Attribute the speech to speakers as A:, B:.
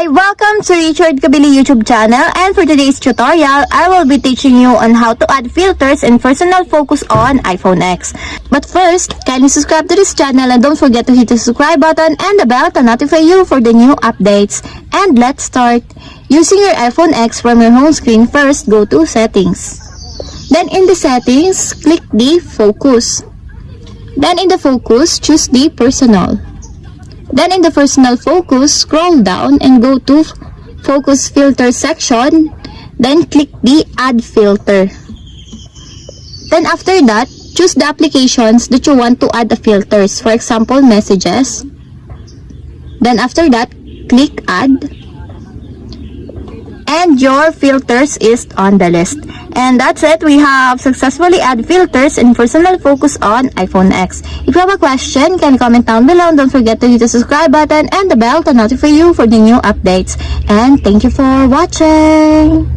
A: Hi! Welcome to Richard Kabili YouTube channel, and for today's tutorial, I will be teaching you on how to add filters and personal focus on iPhone X. But first, kindly subscribe to this channel and don't forget to hit the subscribe button and the bell to notify you for the new updates. And let's start. Using your iPhone X from your home screen, first go to Settings. Then in the Settings, click the Focus. Then in the Focus, choose the Personal. Then in the personal focus, scroll down and go to focus filter section. Then click the add filter. Then after that, choose the applications that you want to add the filters. For example, messages. Then after that, click add. And your filters is on the list. And that's it. We have successfully added filters and personal focus on iPhone X. If you have a question, can comment down below. Don't forget to hit the subscribe button and the bell to notify you for the new updates. And thank you for watching.